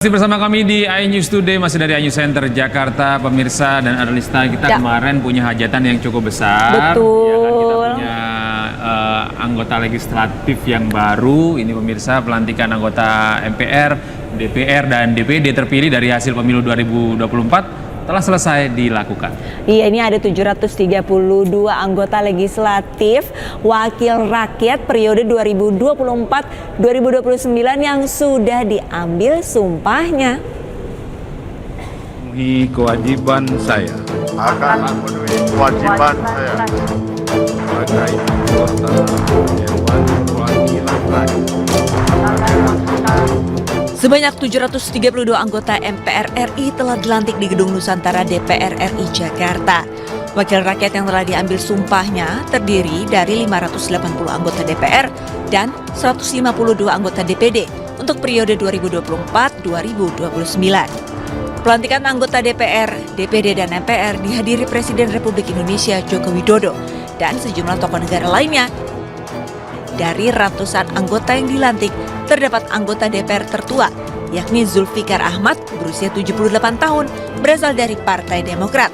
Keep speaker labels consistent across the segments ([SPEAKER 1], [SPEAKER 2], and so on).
[SPEAKER 1] Masih bersama kami di iNews Today, masih dari iNews Center Jakarta, pemirsa dan analista kita kemarin punya hajatan yang cukup besar.
[SPEAKER 2] Betul.
[SPEAKER 1] Ya kan, kita punya anggota legislatif yang baru. Ini pemirsa, pelantikan anggota MPR, DPR dan DPD terpilih dari hasil pemilu 2024 telah selesai dilakukan.
[SPEAKER 2] Iya, ini ada 732 anggota legislatif wakil rakyat periode 2024-2029 yang sudah diambil sumpahnya.
[SPEAKER 3] Memenuhi kewajiban saya
[SPEAKER 4] akan memenuhi kewajiban saya
[SPEAKER 3] sebagai anggota Dewan Perwakilan Rakyat.
[SPEAKER 5] Sebanyak 732 anggota MPR RI telah dilantik di Gedung Nusantara DPR RI Jakarta. Wakil rakyat yang telah diambil sumpahnya terdiri dari 580 anggota DPR dan 152 anggota DPD untuk periode 2024-2029. Pelantikan anggota DPR, DPD, dan MPR dihadiri Presiden Republik Indonesia Joko Widodo dan sejumlah tokoh negara lainnya. Dari ratusan anggota yang dilantik, terdapat anggota DPR tertua, yakni Zulfikar Ahmad berusia 78 tahun, berasal dari Partai Demokrat.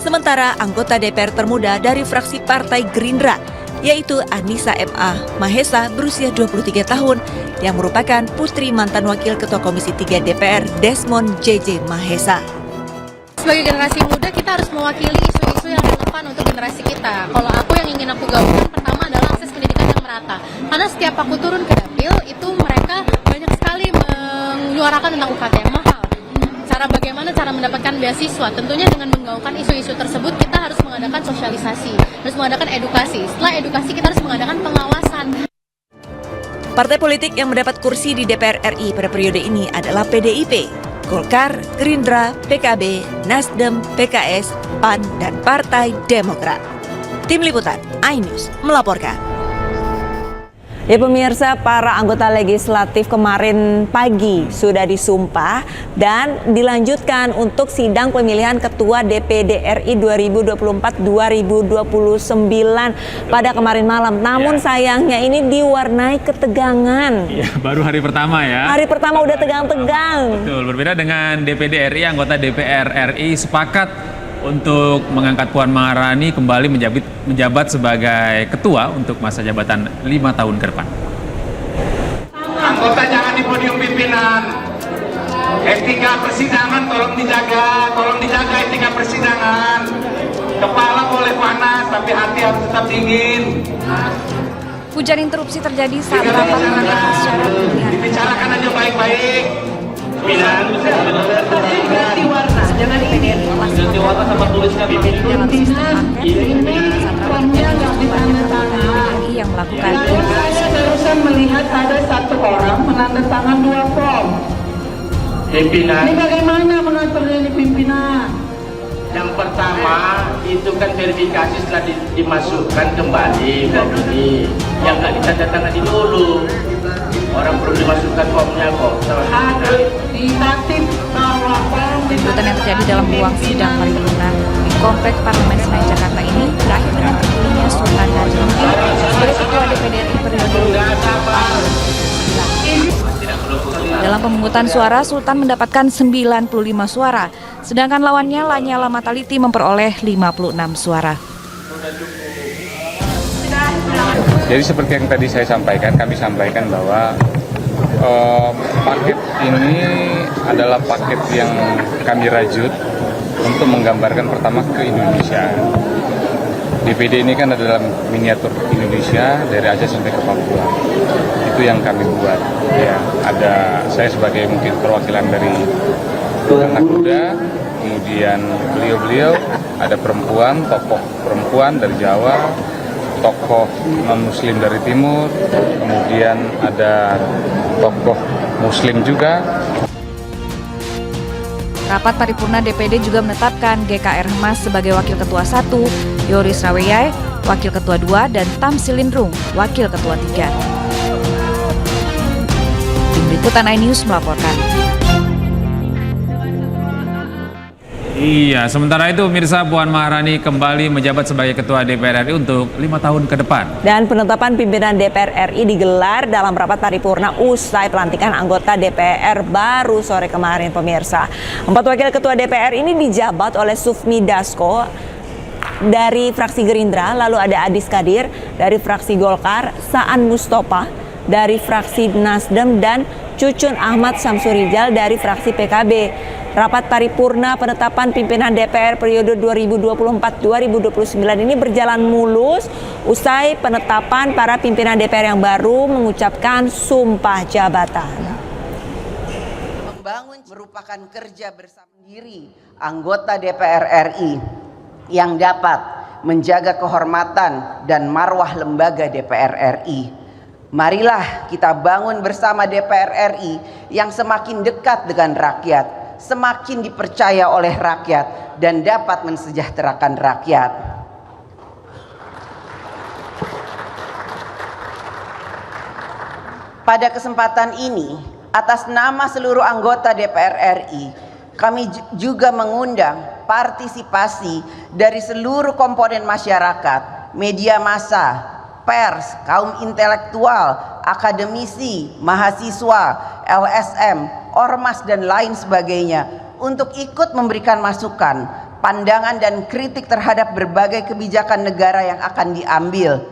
[SPEAKER 5] Sementara anggota DPR termuda dari fraksi Partai Gerindra, yaitu Anissa M.A. Mahesa berusia 23 tahun, yang merupakan putri mantan Wakil Ketua Komisi 3 DPR Desmond J.J. Mahesa.
[SPEAKER 6] Sebagai generasi muda, kita harus mewakili isu-isu yang relevan untuk generasi kita. Kalau aku yang ingin aku gaungkan, pertama adalah akses pendidikan yang merata. Karena setiap aku turun ke dapil, itu mereka banyak sekali menyuarakan tentang UKT yang mahal. Bagaimana cara mendapatkan beasiswa? Tentunya dengan menggaungkan isu-isu tersebut, kita harus mengadakan sosialisasi, harus mengadakan edukasi. Setelah edukasi, kita harus mengadakan pengawasan.
[SPEAKER 5] Partai politik yang mendapat kursi di DPR RI pada periode ini adalah PDIP, Golkar, Gerindra, PKB, Nasdem, PKS, PAN, dan Partai Demokrat. Tim Liputan iNews melaporkan.
[SPEAKER 2] Ya pemirsa, para anggota legislatif kemarin pagi sudah disumpah dan dilanjutkan untuk sidang pemilihan Ketua DPD RI 2024-2029 pada kemarin malam. Namun sayangnya ini diwarnai ketegangan.
[SPEAKER 1] Ya, baru hari pertama ya.
[SPEAKER 2] Hari pertama udah tegang-tegang.
[SPEAKER 1] Betul, berbeda dengan DPD RI, anggota DPR RI sepakat untuk mengangkat Puan Maharani kembali menjabat sebagai ketua untuk masa jabatan 5 tahun ke depan.
[SPEAKER 7] Anggota jangan di podium pimpinan. Etika persidangan tolong dijaga etika persidangan. Kepala boleh panas tapi hati harus tetap dingin.
[SPEAKER 8] Hujan interupsi terjadi saat rapat membahas syarat pemilihan.
[SPEAKER 7] Dibicarakan aja baik-baik.
[SPEAKER 8] Ganti warna, jangan ini. Ganti warna sama tuliskan dalam sistem angket yang melakukan
[SPEAKER 9] Saya melihat ada satu orang menandatangan 2 form.
[SPEAKER 7] Pimpinan.
[SPEAKER 9] Ini bagaimana mengaturnya ini pimpinan?
[SPEAKER 7] Yang pertama itu kan verifikasi setelah dimasukkan kembali form ini. Yang nggak ditandatangani dulu. Orang perlu dimasukkan formnya kok.
[SPEAKER 9] Ditatif bahwa form
[SPEAKER 8] Keributan yang terjadi dalam ruang sidang paripurna di Kompleks Parlemen Senayan Jakarta ini berakhir dengan terpilihnya Sultan Najmuddin sebagai Ketua DPD RI periode 2024. Dalam pemungutan suara, Sultan mendapatkan 95 suara, sedangkan lawannya Lanyala Mataliti memperoleh 56 suara.
[SPEAKER 3] Jadi seperti yang tadi kami sampaikan bahwa paket ini adalah paket yang kami rajut untuk menggambarkan pertama ke Indonesia. DPD ini kan adalah miniatur Indonesia dari Aceh sampai ke Papua. Itu yang kami buat. Ya, ada saya sebagai mungkin perwakilan dari anak muda, kemudian beliau ada perempuan, tokoh perempuan dari Jawa, tokoh non-muslim dari timur, kemudian ada tokoh muslim juga.
[SPEAKER 8] Rapat paripurna DPD juga menetapkan GKR Mas sebagai Wakil Ketua 1, Yoris Raweyai, Wakil Ketua 2, dan Tamsil Lindrung, Wakil Ketua 3. Tim Liputan iNews melaporkan.
[SPEAKER 1] Iya, sementara itu pemirsa, Puan Maharani kembali menjabat sebagai Ketua DPR RI untuk 5 tahun ke depan.
[SPEAKER 2] Dan penetapan pimpinan DPR RI digelar dalam rapat paripurna usai pelantikan anggota DPR baru sore kemarin pemirsa. 4 wakil Ketua DPR ini dijabat oleh Sufmi Dasko dari fraksi Gerindra, lalu ada Adis Kadir dari fraksi Golkar, Saan Mustafa dari fraksi Nasdem, dan Cucun Ahmad Samsurijal dari fraksi PKB. Rapat paripurna penetapan pimpinan DPR periode 2024-2029 ini berjalan mulus usai penetapan para pimpinan DPR yang baru mengucapkan sumpah jabatan.
[SPEAKER 10] Membangun merupakan kerja bersama diri anggota DPR RI yang dapat menjaga kehormatan dan marwah lembaga DPR RI. Marilah kita bangun bersama DPR RI yang semakin dekat dengan rakyat, semakin dipercaya oleh rakyat, dan dapat mensejahterakan rakyat. Pada kesempatan ini, atas nama seluruh anggota DPR RI, kami juga mengundang partisipasi dari seluruh komponen masyarakat, media massa, pers, kaum intelektual, akademisi, mahasiswa, LSM, ormas, dan lain sebagainya untuk ikut memberikan masukan, pandangan, dan kritik terhadap berbagai kebijakan negara yang akan diambil.